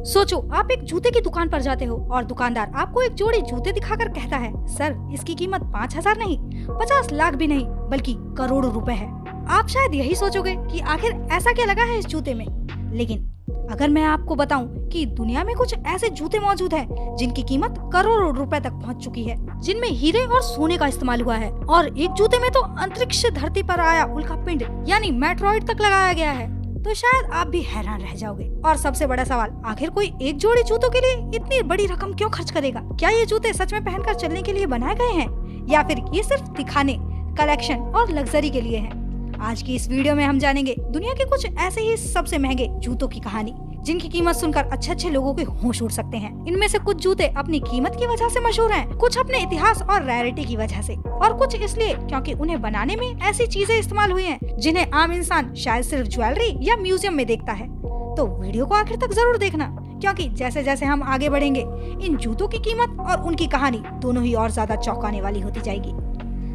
सोचो आप एक जूते की दुकान पर जाते हो और दुकानदार आपको एक जोड़ी जूते दिखाकर कहता है, सर इसकी कीमत 5,000 नहीं, 50 लाख भी नहीं बल्कि करोड़ों रुपए है। आप शायद यही सोचोगे कि आखिर ऐसा क्या लगा है इस जूते में। लेकिन अगर मैं आपको बताऊं कि दुनिया में कुछ ऐसे जूते मौजूद हैं जिनकी कीमत करोड़ों रुपए तक पहुंच चुकी है, जिनमें हीरे और सोने का इस्तेमाल हुआ है, और एक जूते में तो अंतरिक्ष से धरती पर आया उल्कापिंड यानी मेट्रॉइड तक लगाया गया है, तो शायद आप भी हैरान रह जाओगे। और सबसे बड़ा सवाल, आखिर कोई एक जोड़ी जूतों के लिए इतनी बड़ी रकम क्यों खर्च करेगा? क्या ये जूते सच में पहनकर चलने के लिए बनाए गए हैं या फिर ये सिर्फ दिखाने, कलेक्शन और लग्जरी के लिए है? आज की इस वीडियो में हम जानेंगे दुनिया के कुछ ऐसे ही सबसे महंगे जूतों की कहानी, जिनकी कीमत सुनकर अच्छे लोगों के होश उड़ सकते हैं। इनमें से कुछ जूते अपनी कीमत की वजह से मशहूर हैं, कुछ अपने इतिहास और रैरिटी की वजह से, और कुछ इसलिए क्योंकि उन्हें बनाने में ऐसी चीजें इस्तेमाल हुई हैं जिन्हें आम इंसान शायद सिर्फ ज्वेलरी या म्यूजियम में देखता है। तो वीडियो को आखिर तक जरूर देखना, क्योंकि जैसे जैसे हम आगे बढ़ेंगे इन जूतों की कीमत और उनकी कहानी दोनों ही और ज्यादा चौंकाने वाली होती जाएगी।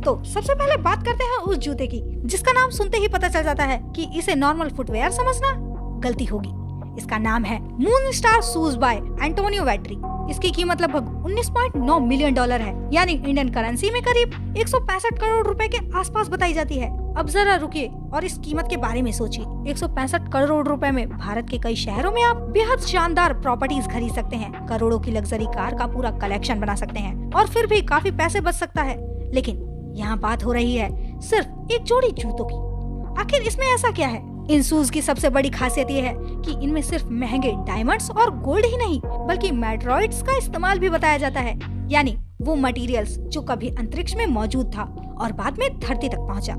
तो सबसे पहले बात करते हैं उस जूते की जिसका नाम सुनते ही पता चल जाता है कि इसे नॉर्मल फुटवेयर समझना गलती होगी। इसका नाम है Moon Star Shoes by Antonio Vietri. इसकी कीमत लगभग 19.9 मिलियन डॉलर है, यानी इंडियन करेंसी में करीब 165 करोड़ रुपए के आसपास बताई जाती है। अब जरा रुकिए और इस कीमत के बारे में सोचिए। 165 करोड़ रुपए में भारत के कई शहरों में आप बेहद शानदार प्रॉपर्टीज खरीद सकते हैं, करोड़ों की लग्जरी कार का पूरा कलेक्शन बना सकते हैं और फिर भी काफी पैसे बच सकता है। लेकिन यहाँ बात हो रही है सिर्फ एक जोड़ी जूतों की। आखिर इसमें ऐसा क्या है? इन शूज की सबसे बड़ी खासियत ये है कि इनमें सिर्फ महंगे डायमंड्स और गोल्ड ही नहीं बल्कि मेट्रॉइड्स का इस्तेमाल भी बताया जाता है, यानी वो मटेरियल्स जो कभी अंतरिक्ष में मौजूद था और बाद में धरती तक पहुंचा,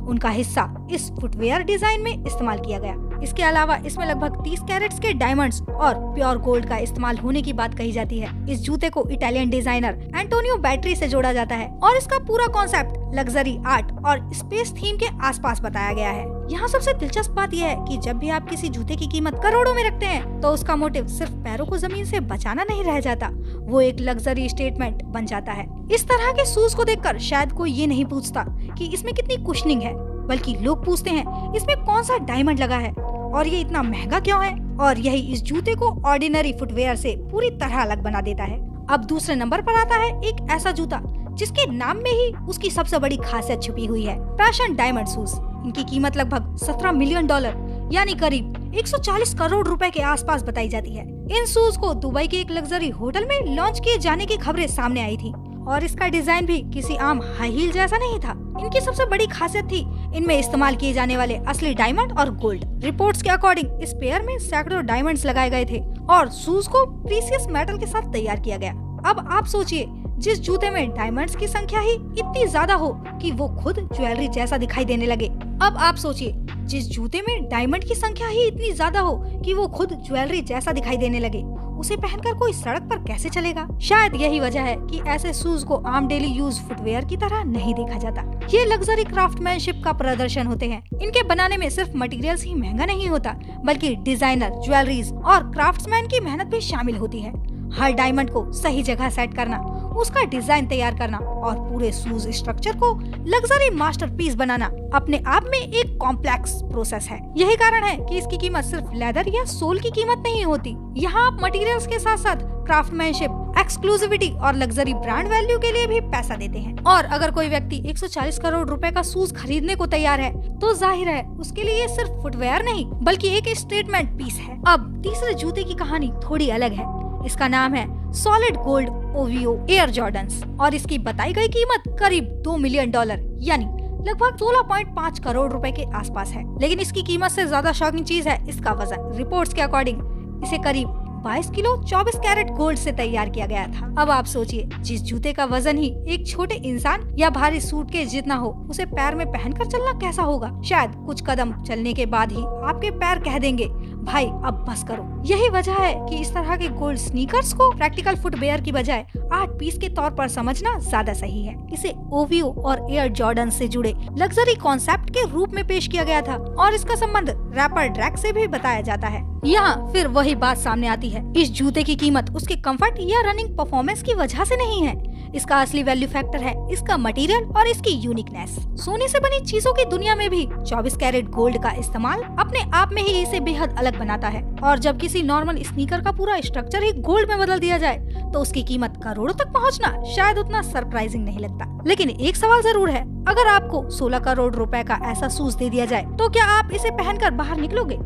उनका हिस्सा इस फुटवेयर डिजाइन में इस्तेमाल किया गया। इसके अलावा इसमें लगभग 30 कैरेट्स के डायमंड्स और प्योर गोल्ड का इस्तेमाल होने की बात कही जाती है। इस जूते को इटालियन डिजाइनर एंटोनियो वेट्री से जोड़ा जाता है और इसका पूरा कॉन्सेप्ट लग्जरी, आर्ट और स्पेस थीम के आसपास बताया गया है। यहाँ सबसे दिलचस्प बात यह है कि जब भी आप किसी जूते की कीमत करोड़ों में रखते हैं तो उसका मोटिव सिर्फ पैरों को जमीन से बचाना नहीं रह जाता, वो एक लग्जरी स्टेटमेंट बन जाता है। इस तरह के शूज को देखकर शायद कोई ये नहीं पूछता कि इसमें कितनी कुशनिंग है, बल्कि लोग पूछते हैं इसमें कौन सा डायमंड लगा है और ये इतना महंगा क्यों है। और यही इस जूते को ऑर्डिनरी फुटवेयर से पूरी तरह अलग बना देता है। अब दूसरे नंबर पर आता है एक ऐसा जूता जिसके नाम में ही उसकी सबसे बड़ी खासियत छुपी हुई है, पैशन डायमंड शूज। इनकी कीमत लगभग 17 मिलियन डॉलर यानी करीब 140 करोड़ रुपए के आसपास बताई जाती है। इन शूज को दुबई के एक लग्जरी होटल में लॉन्च किए जाने की खबरें सामने आई थी और इसका डिजाइन भी किसी आम हाई हील जैसा नहीं था। इनकी सबसे बड़ी खासियत थी इनमें इस्तेमाल किए जाने वाले असली डायमंड और गोल्ड। रिपोर्ट्स के अकॉर्डिंग इस पेयर में सैकड़ों डायमंड्स लगाए गए थे और शूज को प्रीशियस मेटल के साथ तैयार किया गया। अब आप सोचिए, जिस जूते में डायमंड्स की संख्या ही इतनी ज्यादा हो कि वो खुद ज्वेलरी जैसा दिखाई देने लगे। अब आप सोचिए, जिस जूते में डायमंड की संख्या ही इतनी ज्यादा हो कि वो खुद ज्वेलरी जैसा दिखाई देने लगे, उसे पहनकर कोई सड़क पर कैसे चलेगा? शायद यही वजह है कि ऐसे शूज को आम डेली यूज फुटवेयर की तरह नहीं देखा जाता। ये लग्जरी क्राफ्टमैनशिप का प्रदर्शन होते हैं। इनके बनाने में सिर्फ मटेरियल्स ही महंगा नहीं होता, बल्कि डिजाइनर, ज्वेलरीज और क्राफ्ट्समैन की मेहनत भी शामिल होती है। हर डायमंड को सही जगह सेट करना, उसका डिजाइन तैयार करना और पूरे शूज स्ट्रक्चर को लग्जरी मास्टरपीस बनाना अपने आप में एक कॉम्प्लेक्स प्रोसेस है। यही कारण है कि इसकी कीमत सिर्फ लेदर या सोल की कीमत नहीं होती। यहाँ आप मटेरियल्स के साथ साथ क्राफ्टमैनशिप, एक्सक्लूसिविटी और लग्जरी ब्रांड वैल्यू के लिए भी पैसा देते हैं। और अगर कोई व्यक्ति 140 करोड़ रुपए का शूज खरीदने को तैयार है तो जाहिर है उसके लिए ये सिर्फ फुटवेयर नहीं बल्कि एक स्टेटमेंट पीस है। अब तीसरे जूते की कहानी थोड़ी अलग है। इसका नाम है सॉलिड गोल्ड ओवियो एयर जॉर्डन्स और इसकी बताई गई कीमत करीब 2 मिलियन डॉलर यानी लगभग 16.5 करोड़ रुपए के आसपास है। लेकिन इसकी कीमत से ज्यादा शॉकिंग चीज है इसका वजन। रिपोर्ट्स के अकॉर्डिंग इसे करीब 22 किलो 24 कैरेट गोल्ड से तैयार किया गया था। अब आप सोचिए, जिस जूते का वजन ही एक छोटे इंसान या भारी सूटकेस जितना हो, उसे पैर में पहनकर चलना कैसा होगा? शायद कुछ कदम चलने के बाद ही आपके पैर कह देंगे, भाई अब बस करो। यही वजह है कि इस तरह के गोल्ड स्नीकर्स को प्रैक्टिकल फुटवेयर की बजाय आर्ट पीस के तौर पर समझना ज्यादा सही है। इसे ओवियो और एयर जॉर्डन से जुड़े लग्जरी कॉन्सेप्ट के रूप में पेश किया गया था और इसका संबंध रैपर ड्रैक से भी बताया जाता है। यहाँ फिर वही बात सामने आती है, इस जूते की कीमत उसके कंफर्ट या रनिंग परफॉर्मेंस की वजह से नहीं है। इसका असली वैल्यू फैक्टर है इसका मटेरियल और इसकी यूनिकनेस। सोने से बनी चीजों की दुनिया में भी 24 कैरेट गोल्ड का इस्तेमाल अपने आप में ही इसे बेहद अलग बनाता है। और जब किसी नॉर्मल स्नीकर का पूरा स्ट्रक्चर ही गोल्ड में बदल दिया जाए तो उसकी कीमत करोड़ों तक पहुंचना शायद उतना सरप्राइजिंग नहीं लगता। लेकिन एक सवाल जरूर है, अगर आपको 16 करोड़ रुपए का ऐसा शूज दे दिया जाए तो क्या आप इसे पहनकर बाहर निकलोगे?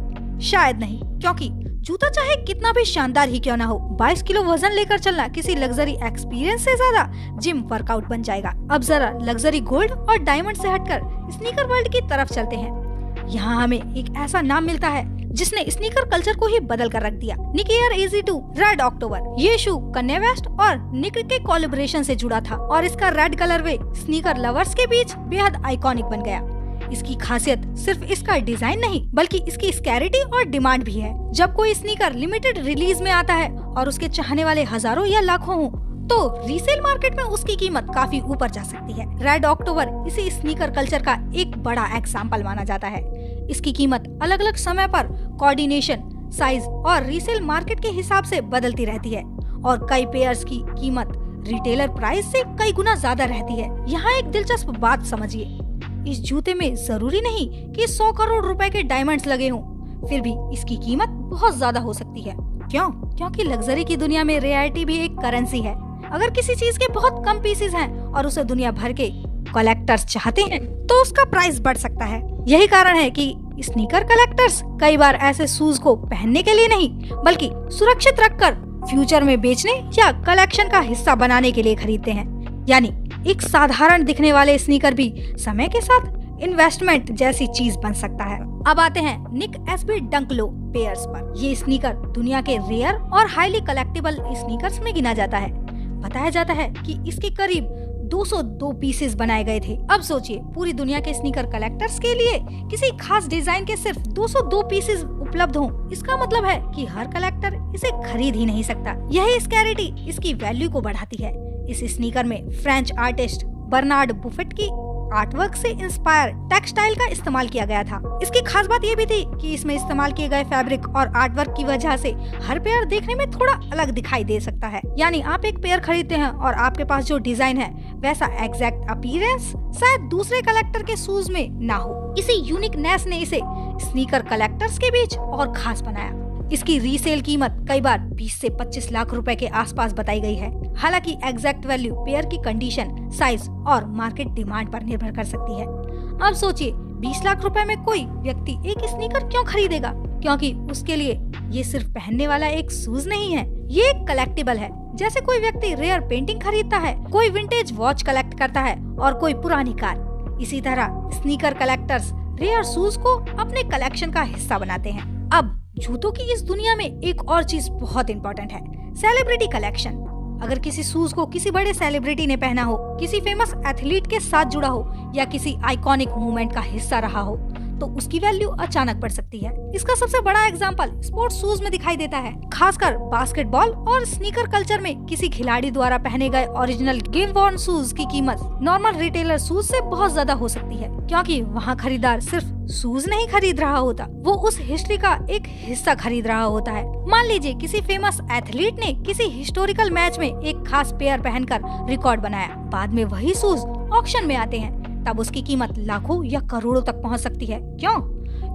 शायद नहीं, क्योंकि जूता चाहे कितना भी शानदार ही क्यों ना हो, 22 किलो वजन लेकर चलना किसी लग्जरी एक्सपीरियंस से ज्यादा जिम वर्कआउट बन जाएगा। अब जरा लग्जरी गोल्ड और डायमंड से हटकर स्नीकर वर्ल्ड की तरफ चलते हैं। यहाँ हमें एक ऐसा नाम मिलता है जिसने स्नीकर कल्चर को ही बदल कर रख दिया। निक एयर AZ2 रेड अक्टूबर। ये शू कन्या वेस्ट और निक के कोलैबोरेशन से जुड़ा था और इसका रेड कलरवे स्नीकर लवर्स के बीच बेहद आइकॉनिक बन गया। इसकी खासियत सिर्फ इसका डिजाइन नहीं बल्कि इसकी स्कैरिटी और डिमांड भी है। जब कोई स्नीकर लिमिटेड रिलीज में आता है और उसके चाहने वाले हजारों या लाखों हों, तो रीसेल मार्केट में उसकी कीमत काफी ऊपर जा सकती है। रेड अक्टूबर इसी स्नीकर कल्चर का एक बड़ा एग्जाम्पल माना जाता है। इसकी कीमत अलग अलग समय पर कोऑर्डिनेशन, साइज और रीसेल मार्केट के हिसाब से बदलती रहती है और कई पेयर्स की कीमत रिटेलर प्राइस से कई गुना ज्यादा रहती है। यहाँ एक दिलचस्प बात समझिए, इस जूते में जरूरी नहीं कि 100 करोड़ रुपए के डायमंड्स लगे हों, फिर भी इसकी कीमत बहुत ज्यादा हो सकती है। क्यों? क्योंकि लग्जरी की दुनिया में रेयरिटी भी एक करेंसी है। अगर किसी चीज के बहुत कम पीसेस हैं और उसे दुनिया भर के कलेक्टर्स चाहते हैं तो उसका प्राइस बढ़ सकता है। यही कारण है कि स्नीकर कलेक्टर्स कई बार ऐसे शूज को पहनने के लिए नहीं बल्कि सुरक्षित रखकर फ्यूचर में बेचने या कलेक्शन का हिस्सा बनाने के लिए खरीदते हैं। यानी एक साधारण दिखने वाले स्नीकर भी समय के साथ इन्वेस्टमेंट जैसी चीज बन सकता है। अब आते हैं निक SB डंक लो पेयर्स पर। ये स्नीकर दुनिया के रेयर और हाईली कलेक्टेबल स्नीकर्स में गिना जाता है। बताया जाता है कि इसके करीब 202 पीसेस बनाए गए थे। अब सोचिए, पूरी दुनिया के स्नीकर कलेक्टर्स के लिए किसी खास डिजाइन के सिर्फ 202 पीसेस उपलब्ध हों, इसका मतलब है कि हर कलेक्टर इसे खरीद ही नहीं सकता। यही स्कैरिटी इसकी वैल्यू को बढ़ाती है। इस स्नीकर में फ्रेंच आर्टिस्ट बर्नार्ड बुफेट की आर्टवर्क से इंस्पायर टेक्सटाइल का इस्तेमाल किया गया था। इसकी खास बात ये भी थी कि इसमें इस्तेमाल किए गए फैब्रिक और आर्टवर्क की वजह से हर पेयर देखने में थोड़ा अलग दिखाई दे सकता है। यानी आप एक पेयर खरीदते हैं और आपके पास जो डिजाइन है वैसा एग्जैक्ट अपीयरेंस शायद दूसरे कलेक्टर के शूज में ना हो। इसी यूनिकनेस ने इसे स्नीकर कलेक्टर्स के बीच और खास बनाया। इसकी रीसेल कीमत कई बार 20 से 25 लाख रुपए के आसपास बताई गई है। हालांकि एग्जैक्ट वैल्यू पेयर की कंडीशन, साइज और मार्केट डिमांड पर निर्भर कर सकती है। अब सोचिए, 20 लाख रुपए में कोई व्यक्ति एक स्नीकर क्यों खरीदेगा? क्योंकि उसके लिए ये सिर्फ पहनने वाला एक शूज नहीं है, ये एक कलेक्टिबल है। जैसे कोई व्यक्ति रेयर पेंटिंग खरीदता है, कोई विंटेज वॉच कलेक्ट करता है और कोई पुरानी कार। इसी तरह स्नीकर कलेक्टर्स रेयर शूज को अपने कलेक्शन का हिस्सा बनाते हैं। अब जूतों की इस दुनिया में एक और चीज बहुत इम्पोर्टेंट है, सेलिब्रिटी कलेक्शन। अगर किसी शूज को किसी बड़े सेलिब्रिटी ने पहना हो, किसी फेमस एथलीट के साथ जुड़ा हो या किसी आइकॉनिक मूवमेंट का हिस्सा रहा हो, तो उसकी वैल्यू अचानक बढ़ सकती है। इसका सबसे बड़ा एग्जांपल स्पोर्ट्स शूज में दिखाई देता है। खासकर बास्केटबॉल और स्नीकर कल्चर में किसी खिलाड़ी द्वारा पहने गए ओरिजिनल गेम वॉर्न शूज की कीमत नॉर्मल रिटेलर शूज से बहुत ज्यादा हो सकती है, क्योंकि वहाँ खरीदार सिर्फ शूज नहीं खरीद रहा होता, वो उस हिस्ट्री का एक हिस्सा खरीद रहा होता है। मान लीजिए किसी फेमस एथलीट ने किसी हिस्टोरिकल मैच में एक खास पेयर पहनकर रिकॉर्ड बनाया, बाद में वही शूज ऑक्शन में आते हैं, तब उसकी कीमत लाखों या करोड़ों तक पहुंच सकती है। क्यों?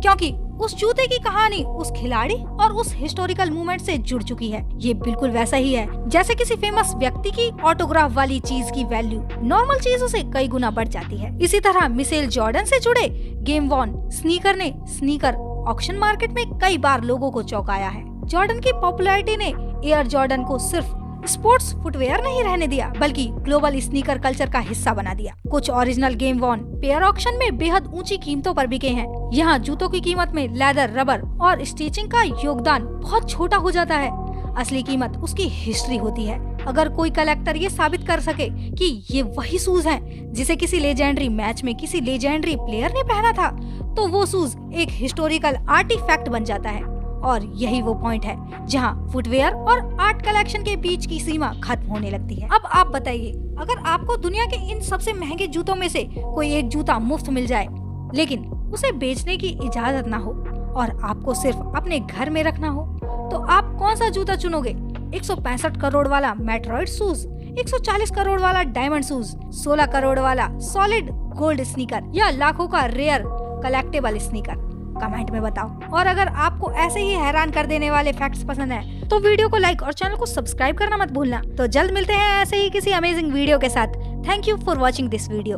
क्योंकि उस जूते की कहानी उस खिलाड़ी और उस हिस्टोरिकल मूवमेंट से जुड़ चुकी है। ये बिल्कुल वैसा ही है जैसे किसी फेमस व्यक्ति की ऑटोग्राफ वाली चीज की वैल्यू नॉर्मल चीजों से कई गुना बढ़ जाती है। इसी तरह मिशेल जॉर्डन से जुड़े गेम वॉर्न स्नीकर ने स्नीकर ऑक्शन मार्केट में कई बार लोगों को चौंकाया है। जॉर्डन की पॉपुलैरिटी ने एयर जॉर्डन को सिर्फ स्पोर्ट्स फुटवेयर नहीं रहने दिया, बल्कि ग्लोबल स्नीकर कल्चर का हिस्सा बना दिया। कुछ original game worn pair auction में बेहद ऊंची कीमतों पर बिके हैं। यहाँ जूतों की कीमत में लेदर, रबर और स्टिचिंग का योगदान बहुत छोटा हो जाता है। असली कीमत उसकी हिस्ट्री होती है। अगर कोई कलेक्टर ये साबित कर सके कि ये वही शूज हैं जिसे किसी लेजेंडरी मैच में किसी लेजेंडरी प्लेयर ने पहना था, तो वो शूज एक हिस्टोरिकल आर्टिफैक्ट बन जाता है। और यही वो पॉइंट है जहाँ फुटवेयर और आर्ट कलेक्शन के बीच की सीमा खत्म होने लगती है। अब आप बताइए, अगर आपको दुनिया के इन सबसे महंगे जूतों में से कोई एक जूता मुफ्त मिल जाए, लेकिन उसे बेचने की इजाजत ना हो और आपको सिर्फ अपने घर में रखना हो, तो आप कौन सा जूता चुनोगे? 165 करोड़ वाला मेट्रॉइड शूज, 140 करोड़ वाला डायमंड शूज, 16 करोड़ वाला सॉलिड गोल्ड स्नीकर या लाखों का रेयर कलेक्टेबल स्नीकर? कमेंट में बताओ। और अगर आपको ऐसे ही हैरान कर देने वाले फैक्ट्स पसंद है तो वीडियो को लाइक और चैनल को सब्सक्राइब करना मत भूलना। तो जल्द मिलते हैं ऐसे ही किसी अमेजिंग वीडियो के साथ। Thank you for watching this video.